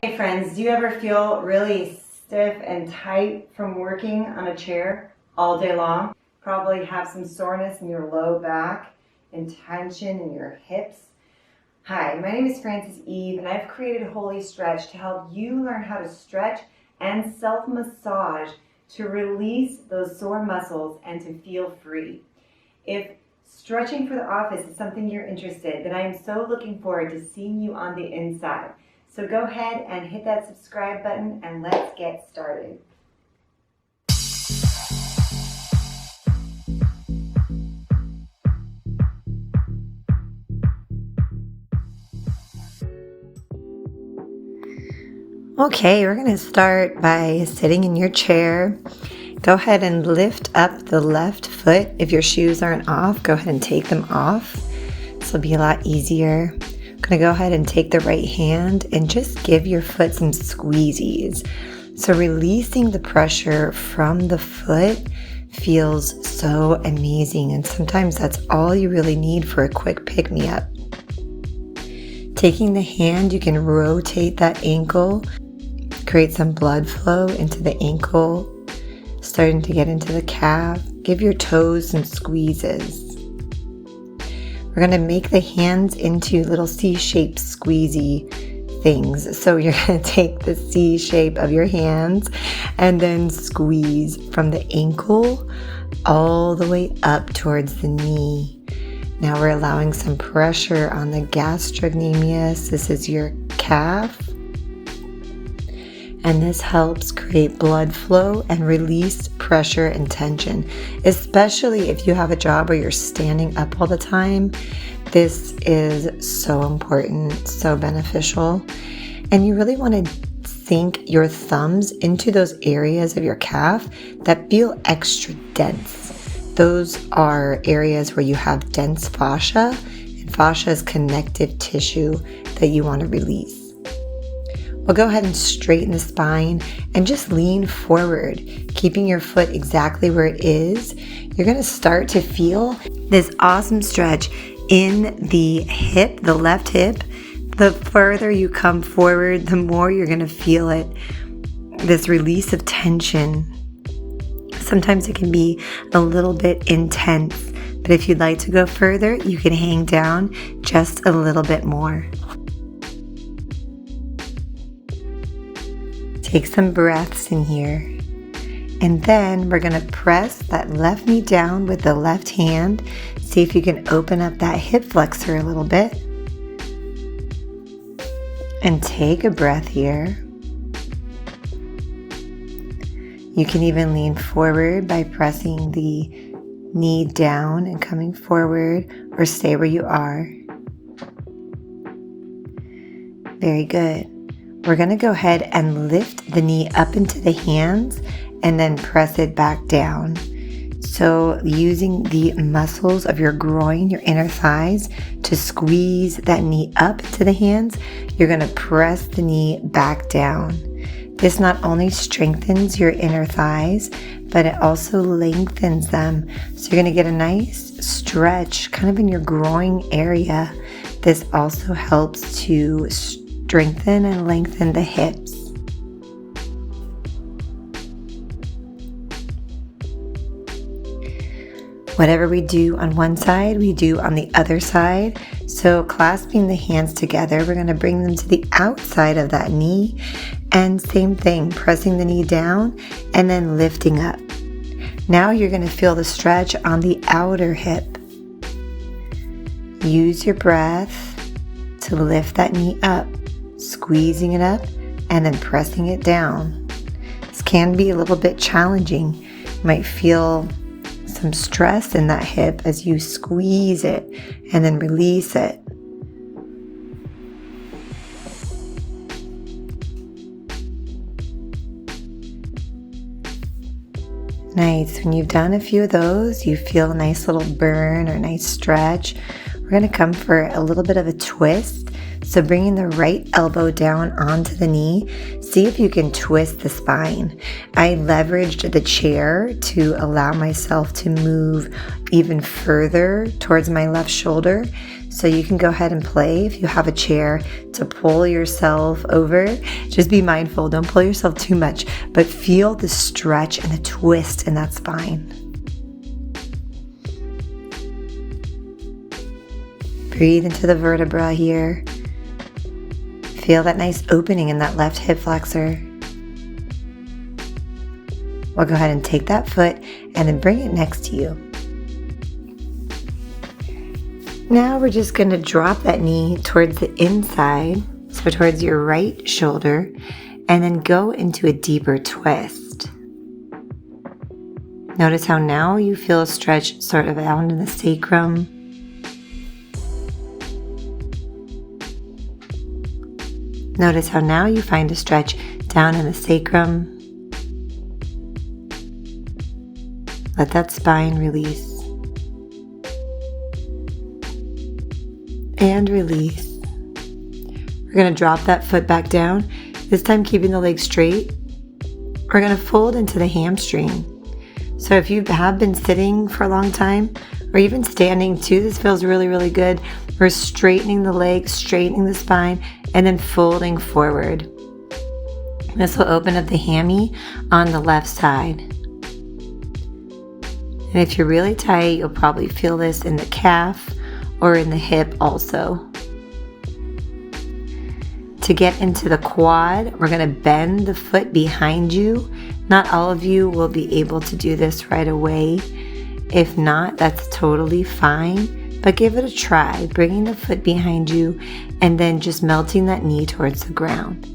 Hey friends, do you ever feel really stiff and tight from working on a chair all day long? Probably have some soreness in your low back and tension in your hips. Hi, my name is Frances Eve and I've created Holistretch to help you learn how to stretch and self-massage to release those sore muscles and to feel free. If stretching for the office is something you're interested in, then I am so looking forward to seeing you on the inside. So go ahead and hit that subscribe button and let's get started. Okay, we're going to start by sitting in your chair. Go ahead and lift up the left foot. If your shoes aren't off, go ahead and take them off. This will be a lot easier. I'm going to go ahead and take the right hand and just give your foot some squeezies. So releasing the pressure from the foot feels so amazing, and sometimes that's all you really need for a quick pick-me-up. Taking the hand, you can rotate that ankle, create some blood flow into the ankle, starting to get into the calf. Give your toes some squeezes. We're going to make the hands into little C-shaped squeezy things. So you're going to take the C shape of your hands and then squeeze from the ankle all the way up towards the knee. Now we're allowing some pressure on the gastrocnemius. This is your calf. And this helps create blood flow and release pressure and tension, especially if you have a job where you're standing up all the time. This is so important, so beneficial. And you really want to sink your thumbs into those areas of your calf that feel extra dense. Those are areas where you have dense fascia, and fascia is connective tissue that you want to release. Well, go ahead and straighten the spine and just lean forward, keeping your foot exactly where it is. You're going to start to feel this awesome stretch in the hip, the left hip. The further you come forward, the more you're going to feel it, this release of tension. Sometimes it can be a little bit intense, but if you'd like to go further, you can hang down just a little bit more. Take some breaths in here, and then we're going to press that left knee down with the left hand. See if you can open up that hip flexor a little bit, and take a breath here. You can even lean forward by pressing the knee down and coming forward, or stay where you are. Very good. We're going to go ahead and lift the knee up into the hands and then press it back down. So using the muscles of your groin, your inner thighs, to squeeze that knee up to the hands, you're going to press the knee back down. This not only strengthens your inner thighs, but it also lengthens them. So you're going to get a nice stretch kind of in your groin area. This also helps to strengthen and lengthen the hips. Whatever we do on one side, we do on the other side. So clasping the hands together, we're going to bring them to the outside of that knee. And same thing, pressing the knee down and then lifting up. Now you're going to feel the stretch on the outer hip. Use your breath to lift that knee up, squeezing it up and then pressing it down. This can be a little bit challenging. You might feel some stress in that hip as you squeeze it and then release it. Nice. When you've done a few of those, you feel a nice little burn or a nice stretch. We're going to come for a little bit of a twist. So bringing the right elbow down onto the knee, see if you can twist the spine. I leveraged the chair to allow myself to move even further towards my left shoulder. So you can go ahead and play if you have a chair to pull yourself over. Just be mindful, don't pull yourself too much, but feel the stretch and the twist in that spine. Breathe into the vertebra here. Feel that nice opening in that left hip flexor. We'll go ahead and take that foot and then bring it next to you. Now we're just going to drop that knee towards the inside, so towards your right shoulder, and then go into a deeper twist. Notice how now you feel a stretch sort of out in the sacrum. Notice how now you find a stretch down in the sacrum. Let that spine release. And release. We're going to drop that foot back down, this time keeping the leg straight. We're going to fold into the hamstring. So if you have been sitting for a long time, or even standing too, this feels really, really good. We're straightening the leg, straightening the spine, and then folding forward. This will open up the hammy on the left side. And if you're really tight, you'll probably feel this in the calf or in the hip also. To get into the quad, we're going to bend the foot behind you. Not all of you will be able to do this right away. If not, that's totally fine, but give it a try, bringing the foot behind you and then just melting that knee towards the ground.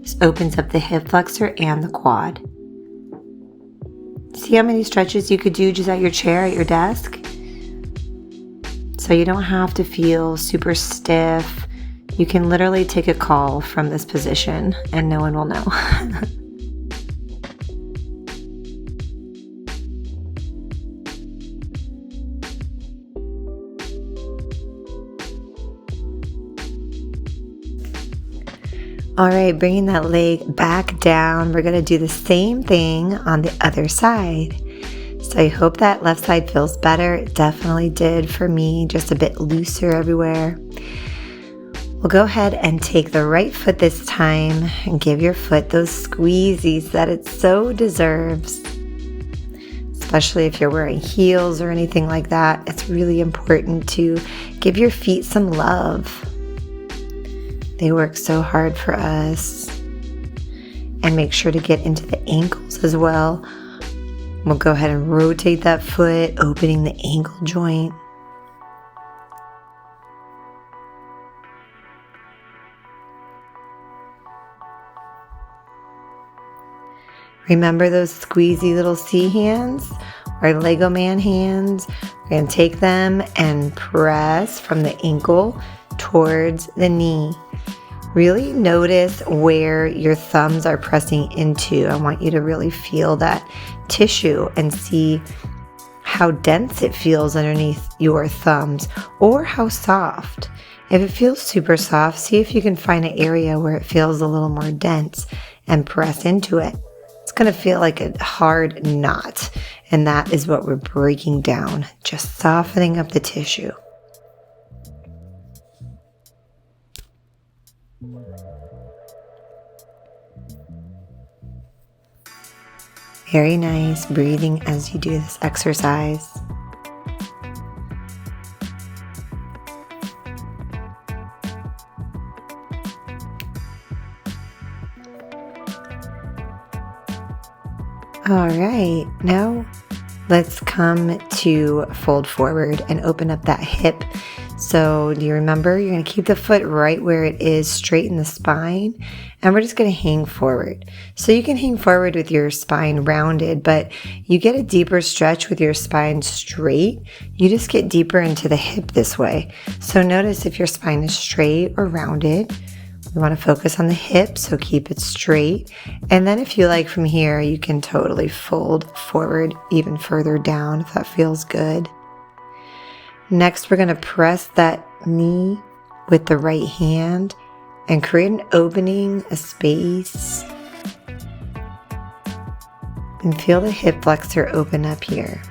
This opens up the hip flexor and the quad. See how many stretches you could do just at your chair, at your desk? So you don't have to feel super stiff. You can literally take a call from this position and no one will know. All right, bringing that leg back down. We're going to do the same thing on the other side. So I hope that left side feels better. It definitely did for me, just a bit looser everywhere. We'll go ahead and take the right foot this time and give your foot those squeezies that it so deserves. Especially if you're wearing heels or anything like that, it's really important to give your feet some love. They work so hard for us. And make sure to get into the ankles as well. We'll go ahead and rotate that foot, opening the ankle joint. Remember those squeezy little C hands or Lego man hands? We're going to take them and press from the ankle towards the knee. Really notice where your thumbs are pressing into. I want you to really feel that tissue and see how dense it feels underneath your thumbs or how soft. If it feels super soft, see if you can find an area where it feels a little more dense and press into it. It's going to feel like a hard knot, and that is what we're breaking down, just softening up the tissue. Very nice breathing as you do this exercise. All right, now let's come to fold forward and open up that hip. So do you remember, you're going to keep the foot right where it is, straight in the spine, and we're just going to hang forward. So you can hang forward with your spine rounded, but you get a deeper stretch with your spine straight. You just get deeper into the hip this way. So notice if your spine is straight or rounded. We want to focus on the hip, so keep it straight. And then if you like from here, you can totally fold forward even further down if that feels good. Next, we're going to press that knee with the right hand and create an opening, a space. And feel the hip flexor open up here.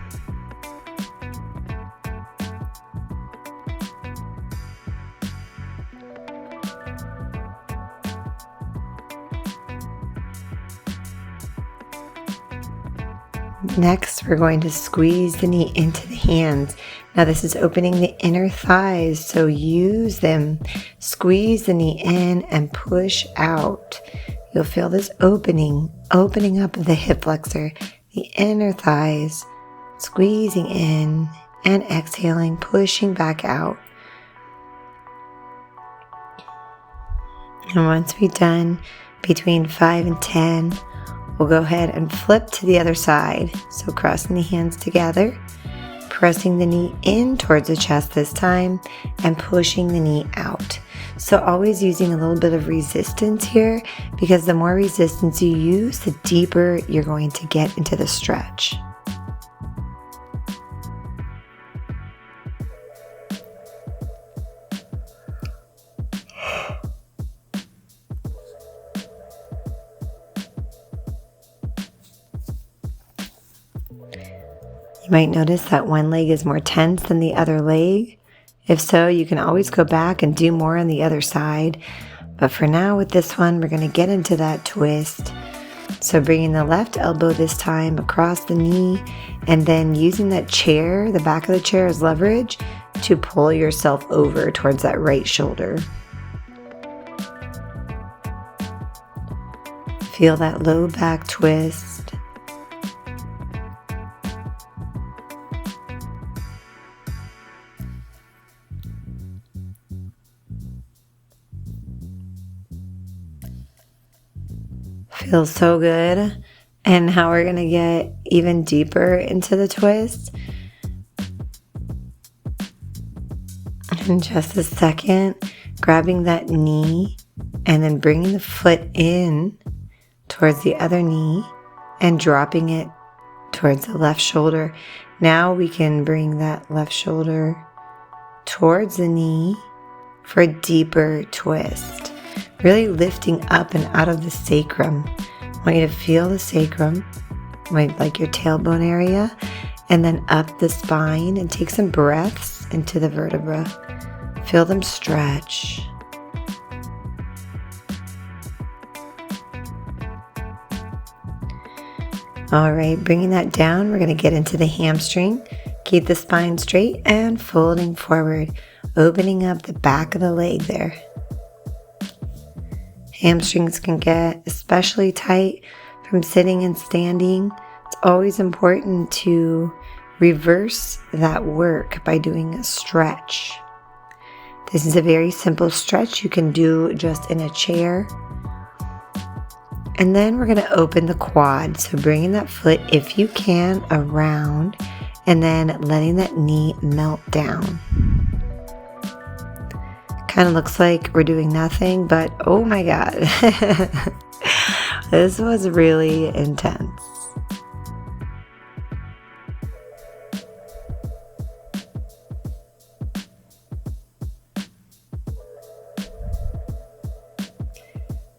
Next, we're going to squeeze the knee into the hands. Now this is opening the inner thighs, so use them. Squeeze the knee in and push out. You'll feel this opening up the hip flexor, the inner thighs, squeezing in and exhaling, pushing back out. And once we're done, between 5 and 10, we'll go ahead and flip to the other side. So crossing the hands together, pressing the knee in towards the chest this time, and pushing the knee out. So always using a little bit of resistance here, because the more resistance you use, the deeper you're going to get into the stretch. You might notice that one leg is more tense than the other leg. If so, you can always go back and do more on the other side. But for now, with this one, we're going to get into that twist. So bringing the left elbow this time across the knee, and then using that chair, the back of the chair as leverage, to pull yourself over towards that right shoulder. Feel that low back twist. Feels so good. And how we're going to get even deeper into the twist in just a second. Grabbing that knee and then bringing the foot in towards the other knee and dropping it towards the left shoulder. Now we can bring that left shoulder towards the knee for a deeper twist. Really lifting up and out of the sacrum. I want you to feel the sacrum, like your tailbone area, and then up the spine, and take some breaths into the vertebra. Feel them stretch. All right, bringing that down, we're going to get into the hamstring. Keep the spine straight and folding forward, opening up the back of the leg there. Hamstrings can get especially tight from sitting and standing. It's always important to reverse that work by doing a stretch. This is a very simple stretch you can do just in a chair. And then we're going to open the quad. So bringing that foot, if you can, around, and then letting that knee melt down. Kind of looks like we're doing nothing, but oh my God, this was really intense.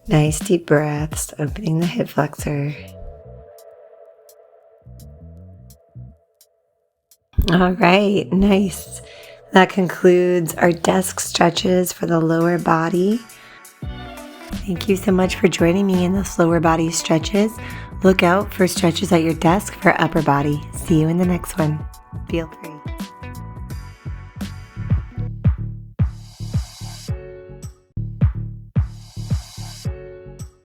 Nice deep breaths, opening the hip flexor. All right, nice. That concludes our desk stretches for the lower body. Thank you so much for joining me in those lower body stretches. Look out for stretches at your desk for upper body. See you in the next one. Feel free.